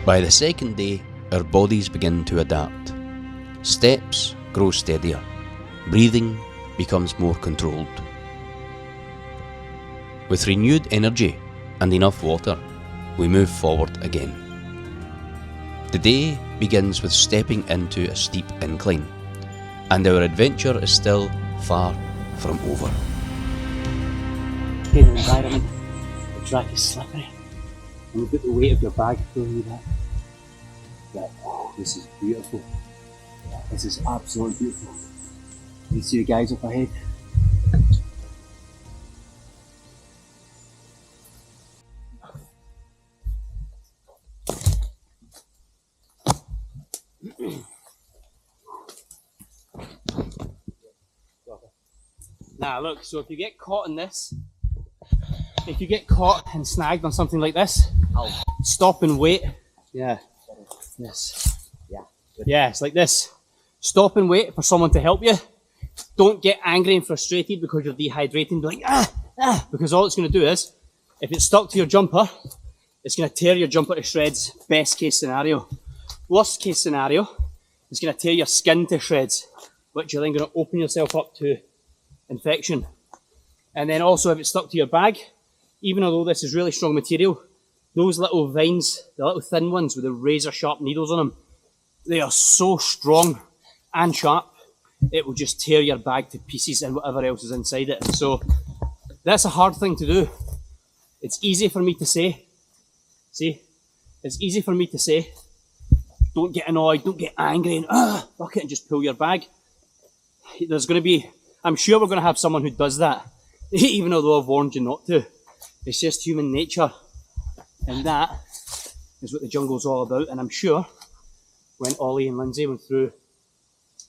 By the second day, our bodies begin to adapt. Steps grow steadier. Breathing becomes more controlled. With renewed energy and enough water, we move forward again. The day begins with stepping into a steep incline, and our adventure is still far from over. In the environment, the track is slippery, and you've got the weight of your bag pulling you back. But this is beautiful. This is absolutely beautiful. You can see the guys up ahead. Now look, so if you get caught in this, if you get caught and snagged on something like this, I'll stop and wait. Yeah. Yes. Yeah, it's like this. Stop and wait for someone to help you. Don't get angry and frustrated because you're dehydrating. Be like, because all it's going to do is, if it's stuck to your jumper, it's going to tear your jumper to shreds. Best case scenario. Worst case scenario, it's going to tear your skin to shreds, which you're then going to open yourself up to infection. And then also, if it's stuck to your bag, even although this is really strong material, those little vines, the little thin ones with the razor sharp needles on them, they are so strong and sharp, it will just tear your bag to pieces and whatever else is inside it. So that's a hard thing to do. It's easy for me to say, it's easy for me to say, don't get annoyed, don't get angry and fuck it and just pull your bag. There's going to be, I'm sure we're going to have someone who does that, even although I've warned you not to. It's just human nature. And that is what the jungle's all about. And I'm sure when Ollie and Lindsay went through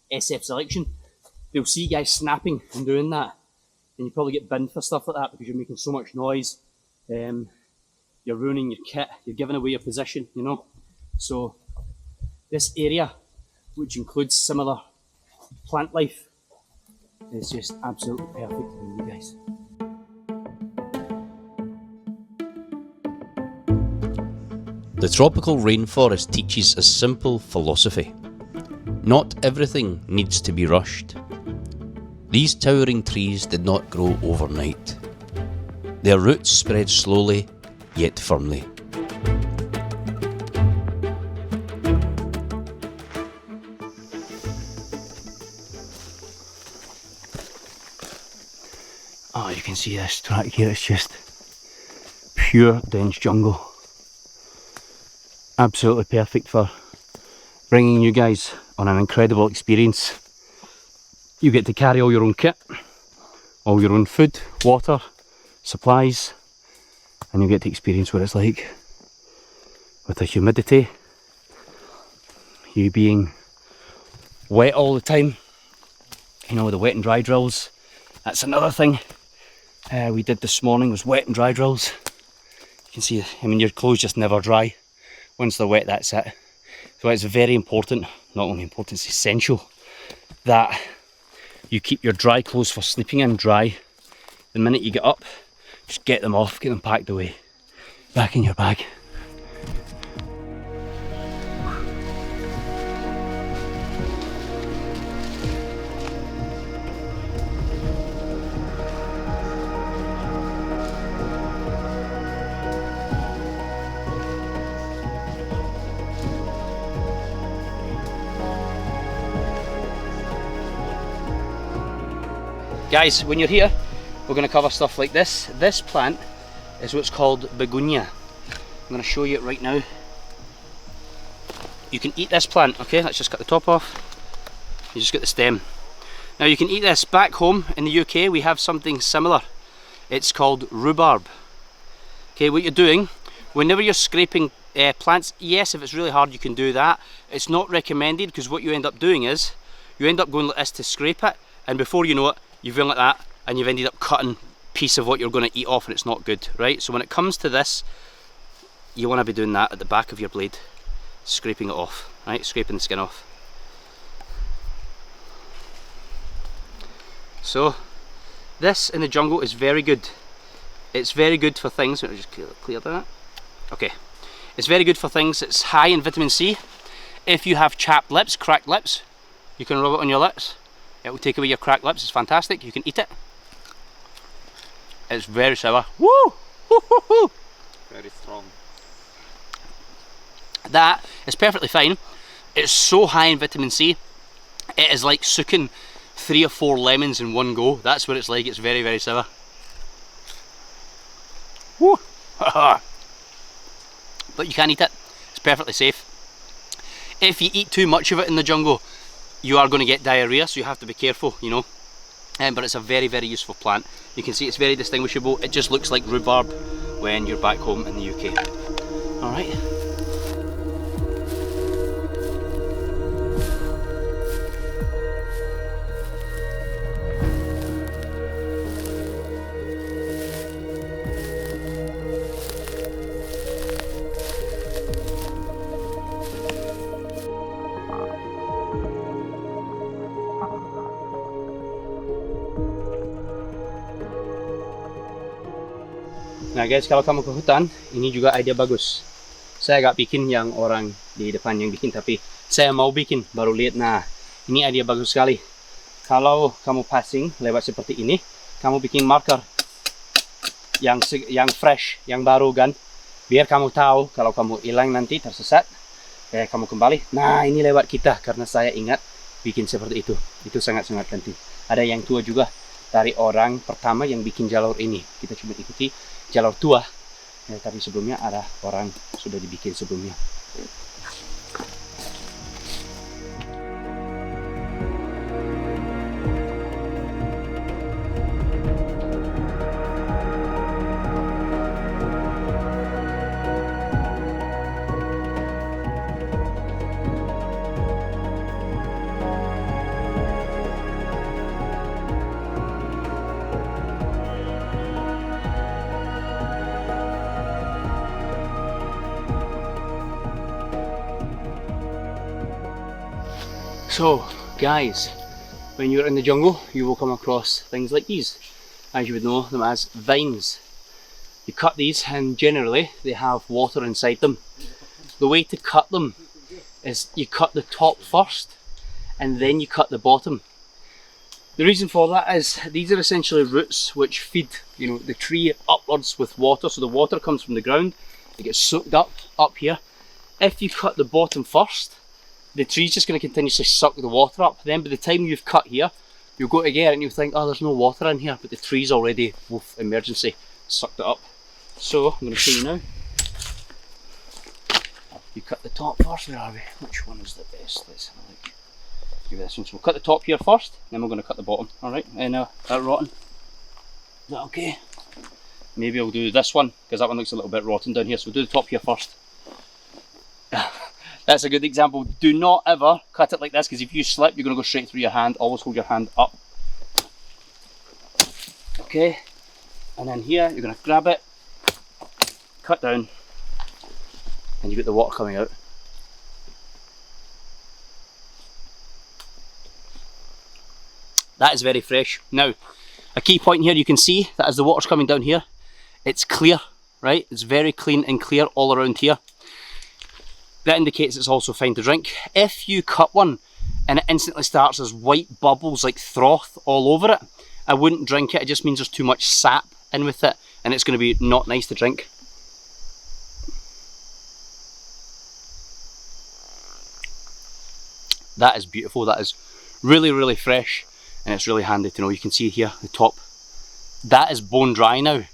SF selection, they'll see guys snapping and doing that. And you probably get binned for stuff like that because you're making so much noise. You're ruining your kit. You're giving away your position, you know. So this area, which includes similar plant life, is just absolutely perfect for you guys. The tropical rainforest teaches a simple philosophy. Not everything needs to be rushed. These towering trees did not grow overnight. Their roots spread slowly, yet firmly. Oh, you can see this track here, it's just pure dense jungle. Absolutely perfect for bringing you guys on an incredible experience. You get to carry all your own kit, all your own food, water, supplies, and you get to experience what it's like with the humidity, you being wet all the time, you know, with the wet and dry drills. That's another thing we did this morning, was wet and dry drills. You can see, I mean, your clothes just never dry. Once they're wet, that's it. So it's very important, not only important, it's essential that you keep your dry clothes for sleeping in dry. The minute you get up, just get them off, get them packed away, back in your bag. Guys, when you're here, we're going to cover stuff like this. This plant is what's called begonia. I'm going to show you it right now. You can eat this plant, okay? Let's just cut the top off. You just get the stem. Now you can eat this. Back home in the UK, we have something similar. It's called rhubarb. Okay, what you're doing, whenever you're scraping plants, yes, if it's really hard, you can do that. It's not recommended because what you end up doing is, you end up going like this to scrape it, and before you know it, you've gone like that, and you've ended up cutting a piece of what you're going to eat off, and it's not good, right? So when it comes to this, you want to be doing that at the back of your blade, scraping it off, right? Scraping the skin off. So this in the jungle is very good. It's very good for things. Let me just clear that. Okay. It's very good for things. It's high in vitamin C. If you have chapped lips, cracked lips, you can rub it on your lips. It will take away your cracked lips. It's fantastic. You can eat it. It's very sour. Woo! Woo-hoo-hoo! Very strong. That is perfectly fine. It's so high in vitamin C. It is like sucking 3 or 4 lemons in one go. That's what it's like. It's very, very sour. Woo! But you can eat it. It's perfectly safe. If you eat too much of it in the jungle, you are going to get diarrhea, so you have to be careful, you know. But it's a very, very useful plant. You can see it's very distinguishable. It just looks like rhubarb when you're back home in the UK. Alright. Nah guys, kalau kamu ke hutan, ini juga idea bagus. Saya agak bikin yang orang di depan yang bikin, tapi saya mau bikin, baru lihat. Nah, ini idea bagus sekali. Kalau kamu passing lewat seperti ini, kamu bikin marker yang fresh, yang baru kan, biar kamu tahu kalau kamu hilang nanti tersesat, kamu kembali. Nah, ini lewat kita, karena saya ingat bikin seperti itu. Itu sangat-sangat penting. Ada yang tua juga dari orang pertama yang bikin jalur ini. Kita cuma ikuti jalur tua, tapi sebelumnya ada orang sudah dibikin sebelumnya. So guys, when you're in the jungle, you will come across things like these, as you would know them as vines. You cut these and generally they have water inside them. The way to cut them is you cut the top first and then you cut the bottom. The reason for that is these are essentially roots which feed, you know, the tree upwards with water. So the water comes from the ground, it gets soaked up here. If you cut the bottom first, the tree's just going to continuously suck the water up. Then by the time you've cut here, you'll go again and you'll think, oh, there's no water in here, but the tree's already, woof, emergency, sucked it up. So I'm going to show you now. You cut the top first. Where are we? Which one is the best? Let's have a look. Give this one. So we'll cut the top here first, then we're going to cut the bottom. Alright, and that rotten. Is that okay? Maybe I'll do this one, because that one looks a little bit rotten down here. So we'll do the top here first. That's a good example. Do not ever cut it like this, because if you slip, you're going to go straight through your hand. Always hold your hand up. Okay, and then here, you're going to grab it, cut down, and you get the water coming out. That is very fresh. Now, a key point here, you can see that as the water's coming down here, it's clear, right? It's very clean and clear all around here. That indicates it's also fine to drink. If you cut one and it instantly starts as white bubbles like froth all over it, I wouldn't drink it. It just means there's too much sap in with it and it's going to be not nice to drink. That is beautiful. That is really, really fresh and it's really handy to know. You can see here the top. That is bone dry now.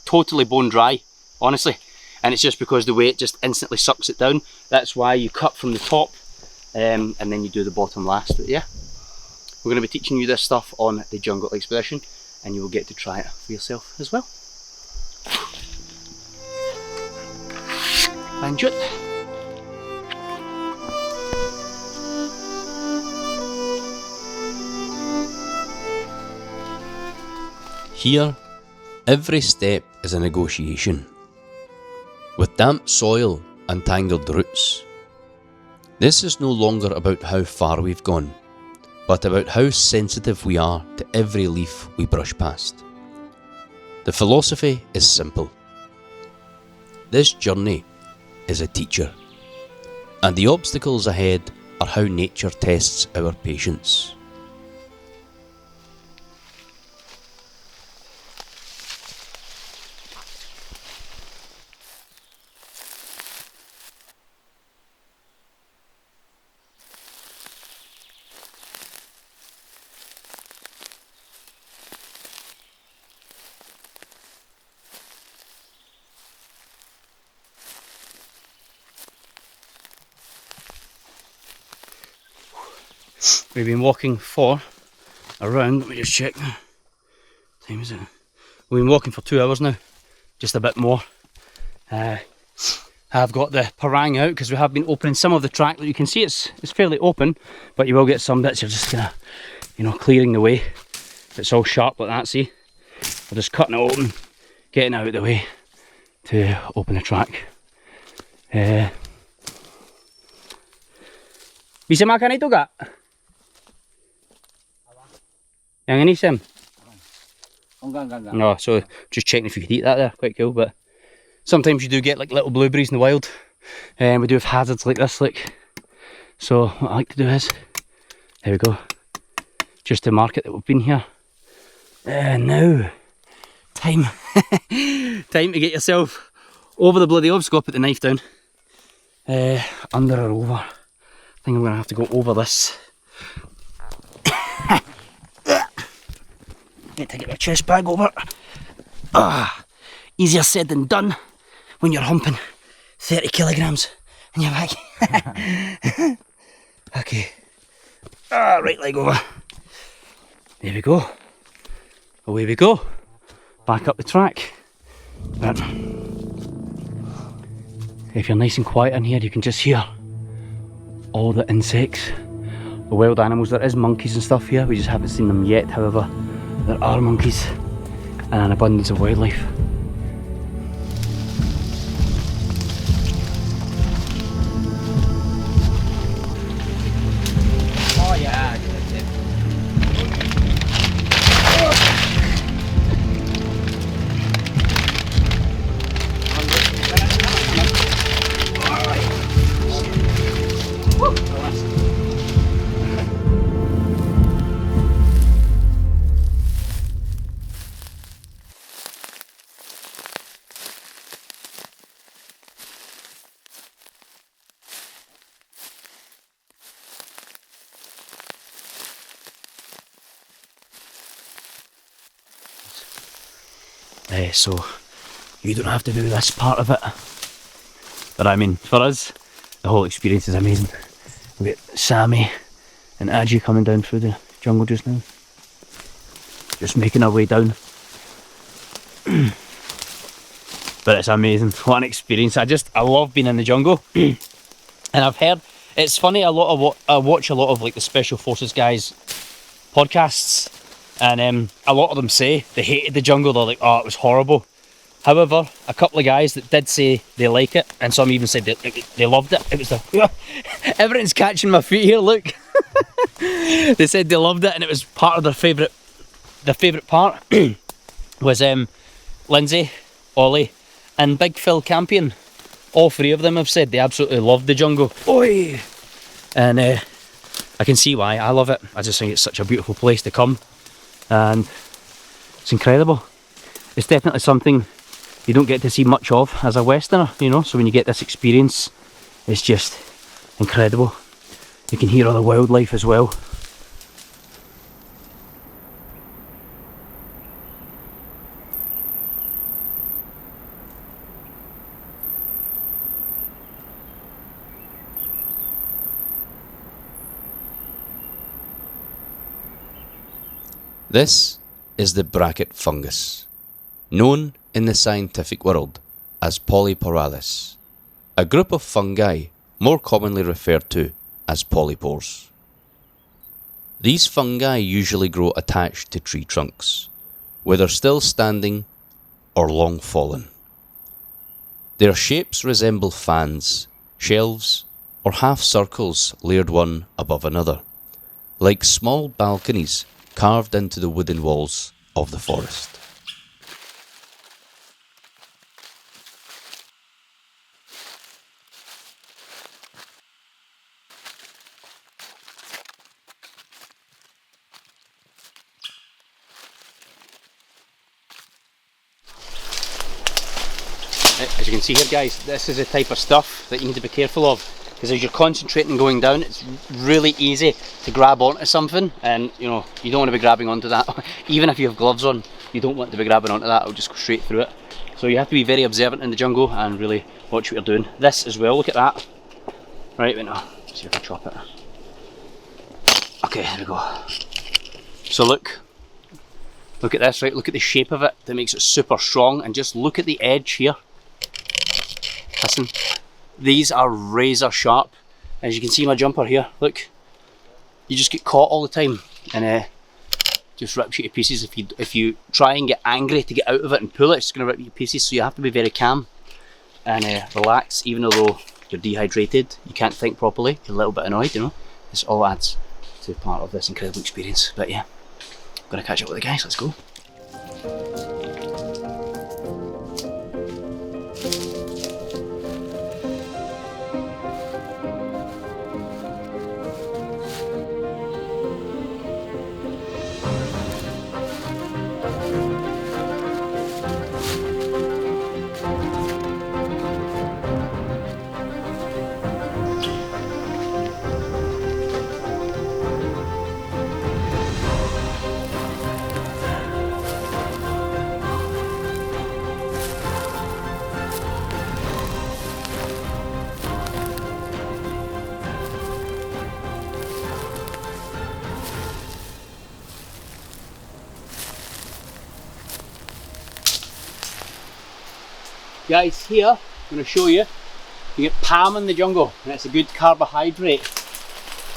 Totally bone dry, honestly. And it's just because the way it just instantly sucks it down. That's why you cut from the top and then you do the bottom last. But yeah, we're going to be teaching you this stuff on the jungle expedition and you will get to try it for yourself as well. Lanjut. Here, every step is a negotiation. With damp soil and tangled roots. This is no longer about how far we've gone, but about how sensitive we are to every leaf we brush past. The philosophy is simple. This journey is a teacher, and the obstacles ahead are how nature tests our patience. We've been walking for around, let me just check, what time is it? We've been walking for 2 hours now, just a bit more. I've got the parang out because we have been opening some of the track. You can see it's fairly open, but you will get some bits you're just gonna, clearing the way. It's all sharp like that, see? We're just cutting it open, getting out of the way to open the track. Bisa makan itu gak? Yang ini Sam? Enggak. No, so just checking if you could eat that there, quite cool. But sometimes you do get like little blueberries in the wild, and we do have hazards like this, like. So what I like to do is, there we go, just to mark it that we've been here. Now, time to get yourself over the bloody obstacle. Put the knife down. Under or over. I think I'm going to have to go over this. Need to get my chest bag over. Easier said than done when you're humping 30 kilograms in your bag. Okay. Right leg over. There we go. Away we go. Back up the track. But if you're nice and quiet in here, you can just hear all the insects, the wild animals. There is monkeys and stuff here, we just haven't seen them yet. However, there are monkeys and an abundance of wildlife. Oh yeah. So you don't have to do this part of it, but I mean, for us, the whole experience is amazing. We've got Sammy and Aji coming down through the jungle just now, just making our way down. But it's amazing, what an experience. I love being in the jungle. And I've heard, it's funny, I watch a lot of like the Special Forces guys podcasts, and a lot of them say they hated the jungle. They're like, oh, it was horrible. However, a couple of guys that did say they like it, and some even said they loved it. It was the everything's catching my feet here, look. They said they loved it, and it was part of their favourite part was Lindsay, Ollie and Big Phil Campion. All three of them have said they absolutely loved the jungle. Oi! And I can see why. I love it. I just think it's such a beautiful place to come, and it's incredible. It's definitely something you don't get to see much of as a Westerner, you know, so when you get this experience, it's just incredible. You can hear all the wildlife as well. This is the bracket fungus, known in the scientific world as polypораlis, a group of fungi more commonly referred to as polypores. These fungi usually grow attached to tree trunks, whether still standing or long fallen. Their shapes resemble fans, shelves, or half circles layered one above another, like small balconies carved into the wooden walls of the forest. As you can see here guys, this is the type of stuff that you need to be careful of, because as you're concentrating going down, it's really easy to grab onto something, and you know, you don't want to be grabbing onto that. Even if you have gloves on, you don't want to be grabbing onto that, it'll just go straight through it. So you have to be very observant in the jungle and really watch what you're doing. This as well, look at that. Right, wait now, see if I can chop it. Okay, there we go. So look at this, right, look at the shape of it that makes it super strong, and just look at the edge here. Listen, these are razor sharp. As you can see my jumper here, look, you just get caught all the time, and just rips you to pieces. If you try and get angry to get out of it and pull it, it's going to rip you to pieces. So you have to be very calm and relax, even though you're dehydrated, you can't think properly, you're a little bit annoyed, you know. This all adds to part of this incredible experience. But yeah, I'm going to catch up with the guys, let's go. Guys, here, I'm going to show you, you get palm in the jungle, and it's a good carbohydrate.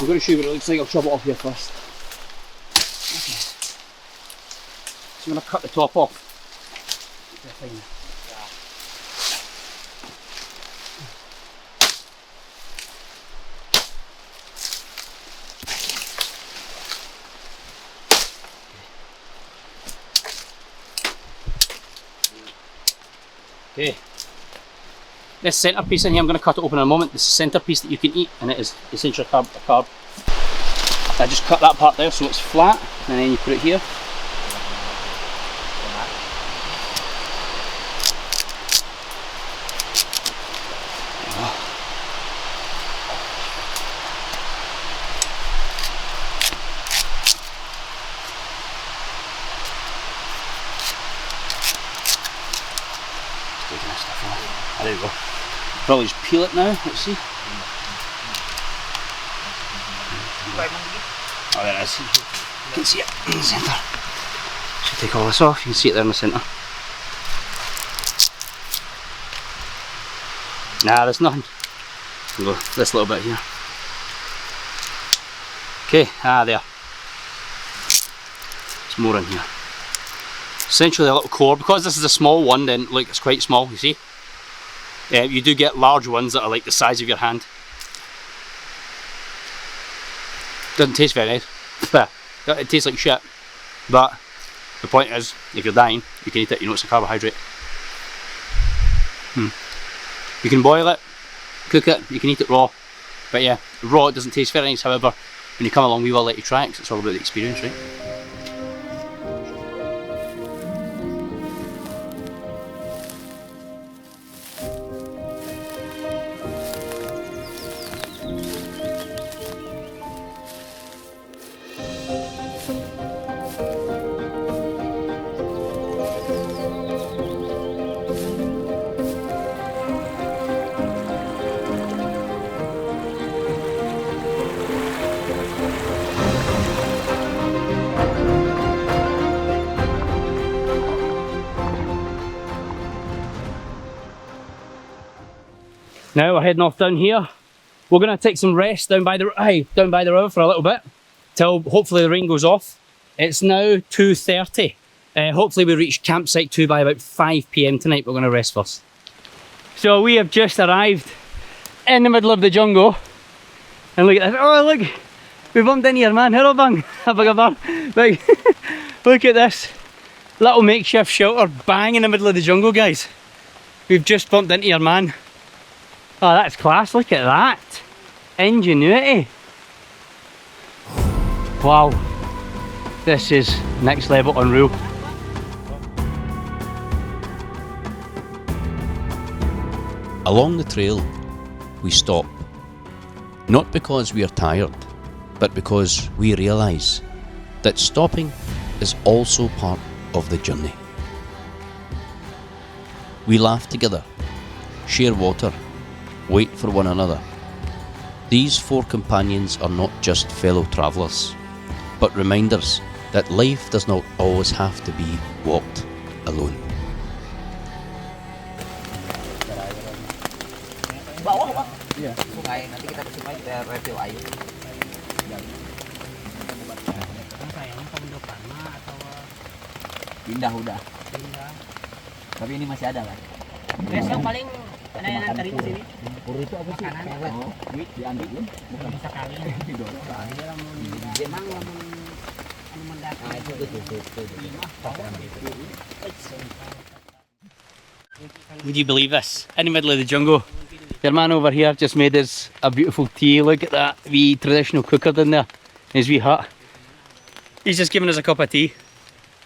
I'm going to show you what it looks like. I'll chop it off here first. Okay. So I'm going to cut the top off. Okay, this centerpiece in here, I'm going to cut it open in a moment. This is a centerpiece that you can eat, and it is essentially a carb. I just cut that part there so it's flat, and then you put it here. There we go. Probably just peel it now, let's see. Oh, there it is. You can see it in the centre. So take all this off, you can see it there in the centre. Nah, there's nothing. We'll go this little bit here. Okay, there. There's more in here. Essentially a little core. Because this is a small one, then look, it's quite small, you see. You do get large ones that are like the size of your hand. Doesn't taste very nice. It tastes like shit. But the point is, if you're dying, you can eat it. You know it's a carbohydrate. You can boil it, cook it, you can eat it raw. But yeah, raw it doesn't taste very nice. However, when you come along, we will let you try it because it's all about the experience, right? Now we're heading off down here. We're going to take some rest down by the river for a little bit, till hopefully the rain goes off. It's now 2:30. Hopefully we reach campsite 2 by about 5 PM tonight. We're going to rest first. So we have just arrived in the middle of the jungle, and look at this. Oh look, we bumped in here, man. Hello bang. Like, look at this little makeshift shelter bang in the middle of the jungle, guys. We've just bumped into here, man. Oh, that's class, look at that. Ingenuity. Wow. This is next level unreal. Along the trail, we stop. Not because we are tired, but because we realise that stopping is also part of the journey. We laugh together, share water, wait for one another. These 4 companions are not just fellow travellers, but reminders that life does not always have to be walked alone. Bawah bang. Iya. Sungai nanti kita ke sungai kita refill air. Kayaknya pembentukan atau Pindah udah. Tapi ini masih ada kan? besok paling ada yang nganterin ke sini. Pur itu apa sih? Makanan. Oh, wih, diambil belum? Bukan bisa kali. Dia memang anu mendaki. Nah, itu tuh. Would you believe this? In the middle of the jungle, your man over here just made us a beautiful tea. Look at that wee traditional cooker down there, his wee hut. He's just given us a cup of tea.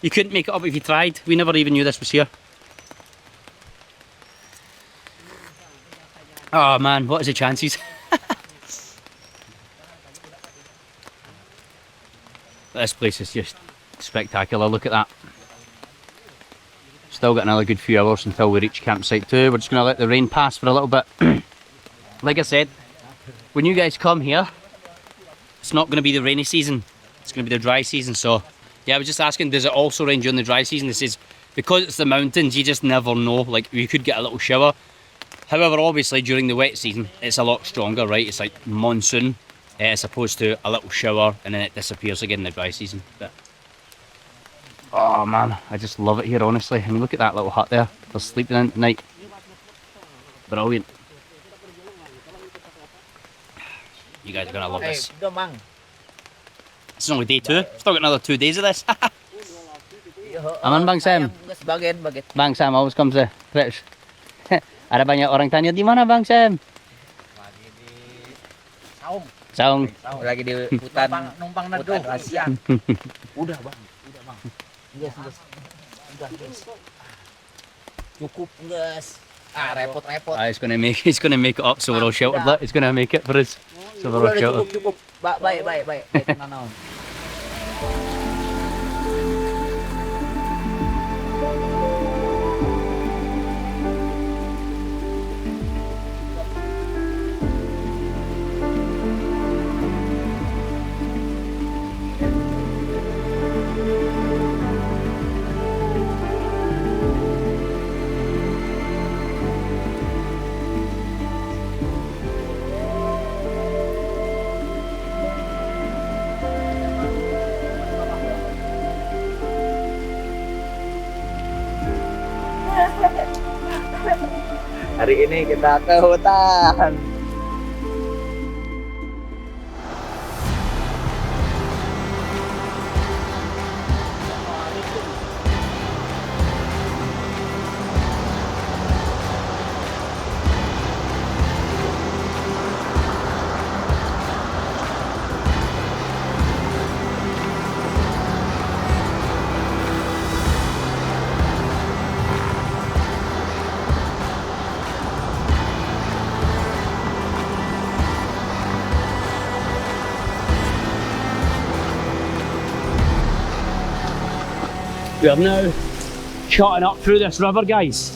You couldn't make it up if you tried. We never even knew this was here. Oh man, what is the chances? This place is just spectacular. Look at that. Still got another good few hours until we reach campsite 2. We're just going to let the rain pass for a little bit. Like I said, when you guys come here, it's not going to be the rainy season. It's going to be the dry season. So yeah, I was just asking, does it also rain during the dry season? This is because it's the mountains, you just never know. Like, you could get a little shower. However, obviously during the wet season, it's a lot stronger, right? It's like monsoon, as opposed to a little shower and then it disappears again in the dry season. But oh man, I just love it here, honestly. I mean, look at that little hut there. They're sleeping in tonight. Brilliant. You guys are gonna love this. It's only day 2. Still got another 2 days of this. Aman Bang Sam. Bang Sam always comes to trips. Ada banyak orang tanya, di mana Bang Sam? Lagi di Saung. Lagi di hutan. Numpang neduh. Asia. Udah bang. Yes. Udah guys. Cukup guys. Repot. He's gonna make it up, so we're all sheltered. Look, he's gonna make it for us. So we're all sheltered. Cukup. Baik. Tenang. Hari ini kita ke hutan. We are now trotting up through this river, guys,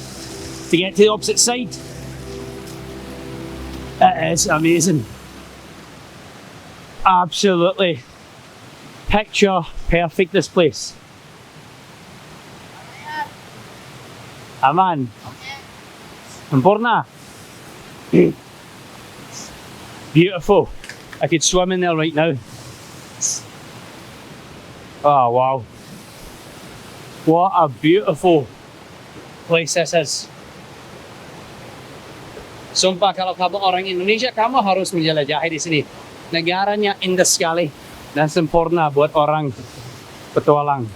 to get to the opposite side. It is amazing. Absolutely picture perfect, this place. Aman. Sempurna. Beautiful. I could swim in there right now. Oh wow. What a beautiful place this is. Sumpah, kalau kamu orang Indonesia, kamu harus menjelajahi di sini. Negaranya indah sekali dan sempurna buat orang petualang.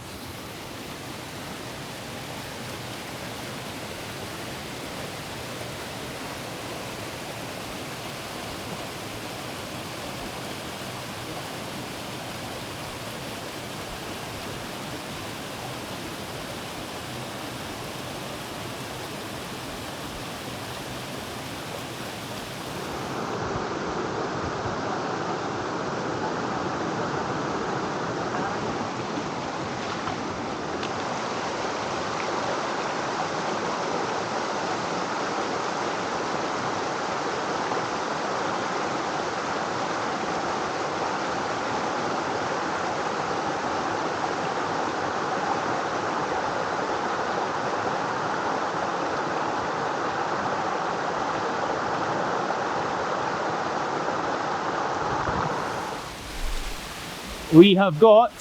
We have got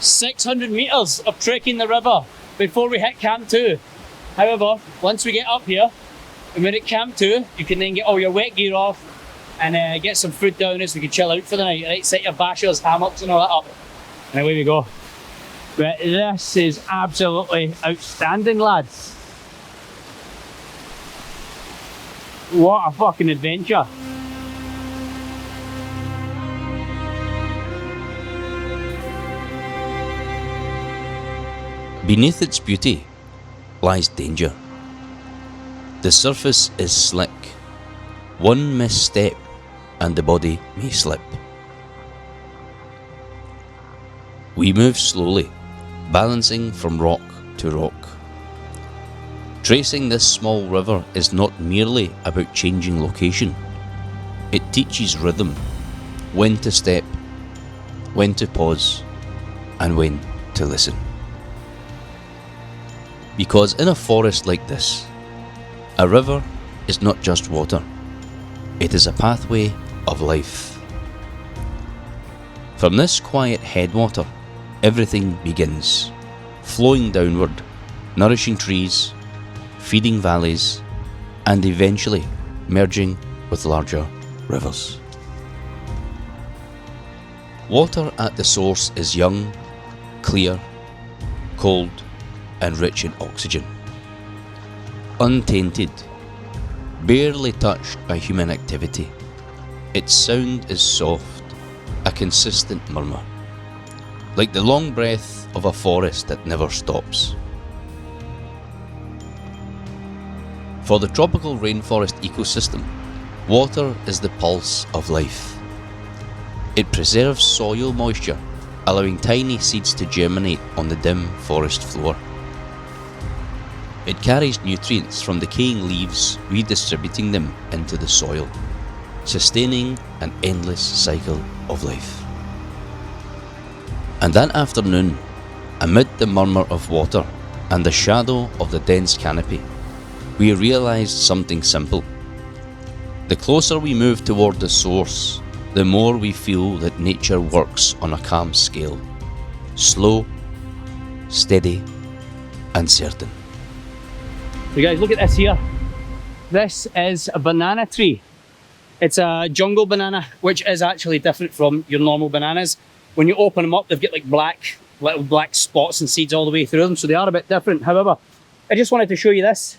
600 metres of trekking the river before we hit Camp 2. However, once we get up here, and we're at Camp 2, you can then get all your wet gear off and get some food down as we can chill out for the night, right? Set your bashers, hammocks and all that up. And away we go. But this is absolutely outstanding, lads. What a fucking adventure. Beneath its beauty lies danger. The surface is slick. One misstep and the body may slip. We move slowly, balancing from rock to rock. Tracing this small river is not merely about changing location. It teaches rhythm, when to step, when to pause, and when to listen. Because in a forest like this, a river is not just water, it is a pathway of life. From this quiet headwater, everything begins, flowing downward, nourishing trees, feeding valleys, and eventually merging with larger rivers. Water at the source is young, clear, cold, and rich in oxygen. Untainted, barely touched by human activity. Its sound is soft, a consistent murmur, like the long breath of a forest that never stops. For the tropical rainforest ecosystem, water is the pulse of life. It preserves soil moisture, allowing tiny seeds to germinate on the dim forest floor. It carries nutrients from decaying leaves, redistributing them into the soil, sustaining an endless cycle of life. And that afternoon, amid the murmur of water and the shadow of the dense canopy, we realized something simple. The closer we move toward the source, the more we feel that nature works on a calm scale, slow, steady, and certain. So guys, look at this here. This is a banana tree. It's a jungle banana, which is actually different from your normal bananas. When you open them up, they've got like little black spots and seeds all the way through them, so they are a bit different. However, I just wanted to show you this.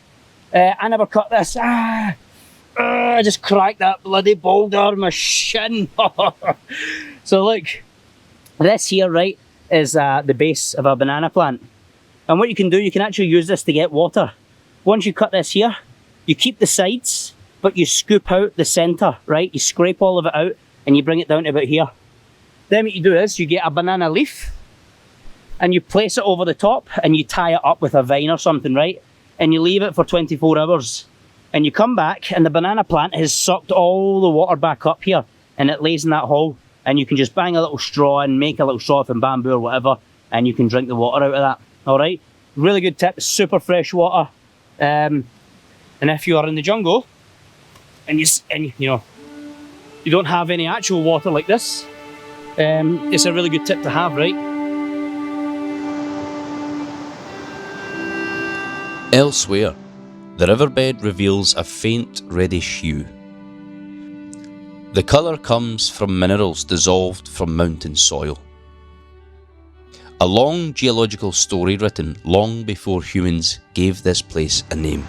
I never cut this. I just cracked that bloody boulder on my shin. So look, this here, right, is the base of a banana plant. And what you can do, you can actually use this to get water. Once you cut this here, you keep the sides, but you scoop out the center, right? You scrape all of it out and you bring it down to about here. Then what you do is you get a banana leaf and you place it over the top and you tie it up with a vine or something, right? And you leave it for 24 hours. And you come back and the banana plant has sucked all the water back up here and it lays in that hole. And you can just bang a little straw and make a little straw from bamboo or whatever, and you can drink the water out of that. All right, really good tip, super fresh water. And if you are in the jungle and you know you don't have any actual water like this, it's a really good tip to have, right? Elsewhere, the riverbed reveals a faint reddish hue. The colour comes from minerals dissolved from mountain soil. A long geological story written long before humans gave this place a name.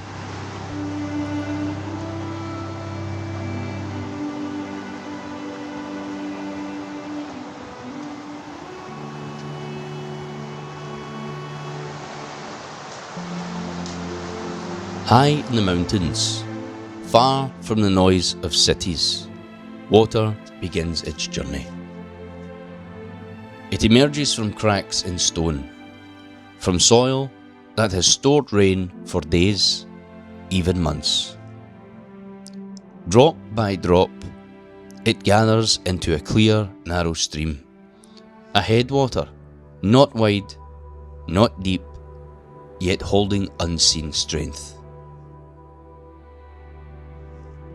High in the mountains, far from the noise of cities, water begins its journey. It emerges from cracks in stone, from soil that has stored rain for days, even months. Drop by drop, it gathers into a clear, narrow stream, a headwater, not wide, not deep, yet holding unseen strength.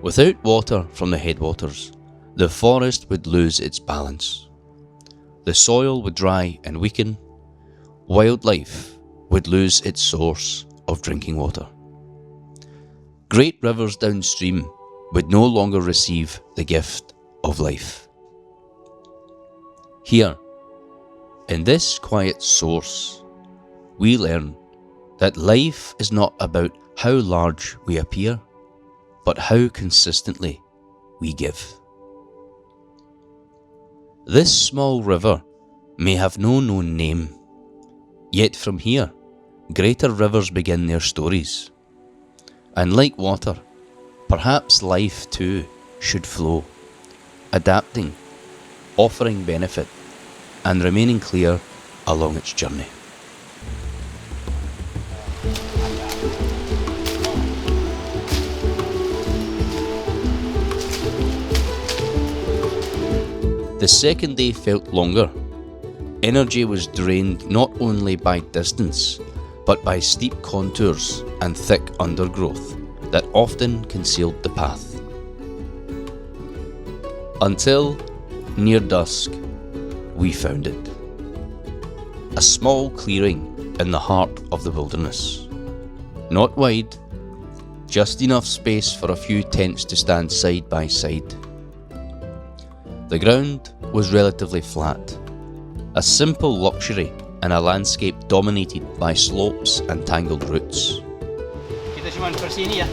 Without water from the headwaters, the forest would lose its balance. the soil would dry and weaken, wildlife would lose its source of drinking water. Great rivers downstream would no longer receive the gift of life. Here, in this quiet source, we learn that life is not about how large we appear, but how consistently we give. This small river may have no known name, yet from here, greater rivers begin their stories. And like water, perhaps life too should flow, adapting, offering benefit, and remaining clear along its journey. The second day felt longer. Energy was drained not only by distance, but by steep contours and thick undergrowth that often concealed the path. Until, near dusk, we found it. A small clearing in the heart of the wilderness. Not wide, just enough space for a few tents to stand side by side. The ground was relatively flat, a simple luxury in a landscape dominated by slopes and tangled roots. Kita cuma bersih ini ya.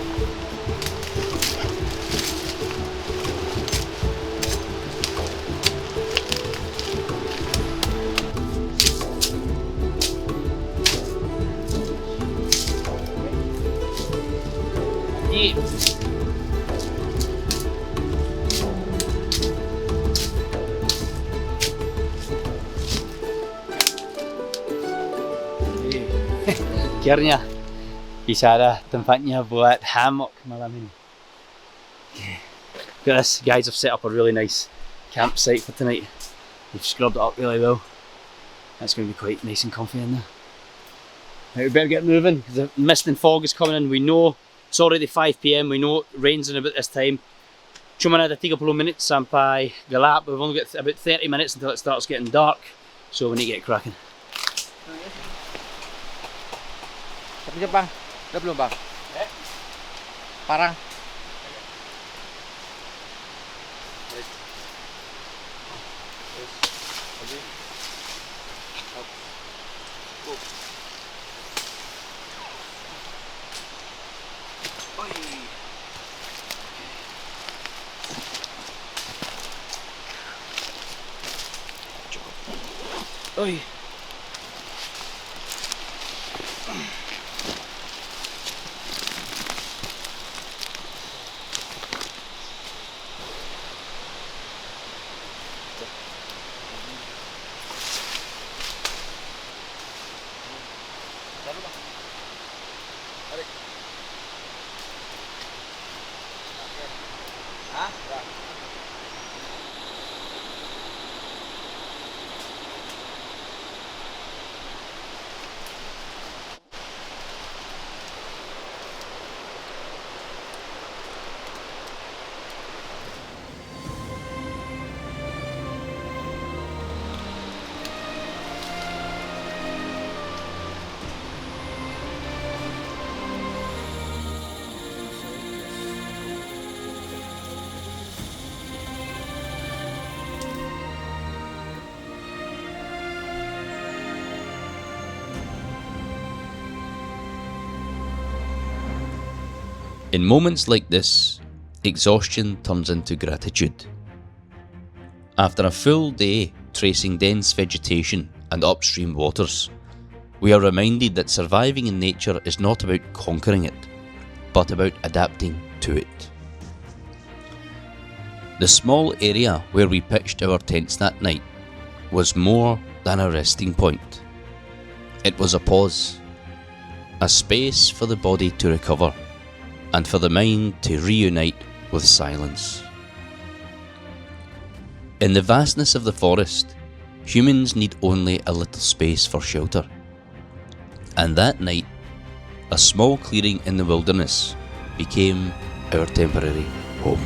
Akhirnya bisa ada tempatnya buat hammock malam ini. Guys have set up a really nice campsite for tonight. They've scrubbed it up really well. That's going to be quite nice and comfy in there. Right, we better get moving because the mist and fog is coming in. We know it's already 5 PM. We know it rains in about this time. Cuma ada 30 minutes sampai gelap. We've only got about 30 minutes until it starts getting dark. So we need to get cracking. Tapi bang, udah belum bang? Parang. Oi. In moments like this, exhaustion turns into gratitude. After a full day tracing dense vegetation and upstream waters, we are reminded that surviving in nature is not about conquering it, but about adapting to it. The small area where we pitched our tents that night was more than a resting point. It was a pause, a space for the body to recover, and for the mind to reunite with silence. In the vastness of the forest, humans need only a little space for shelter. And that night, a small clearing in the wilderness became our temporary home.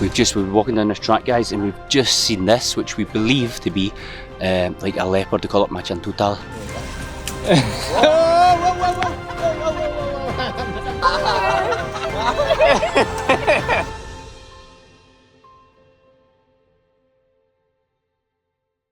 We've been walking down this track, guys, and we've just seen this, which we believe to be like a leopard. They call it machan tutal.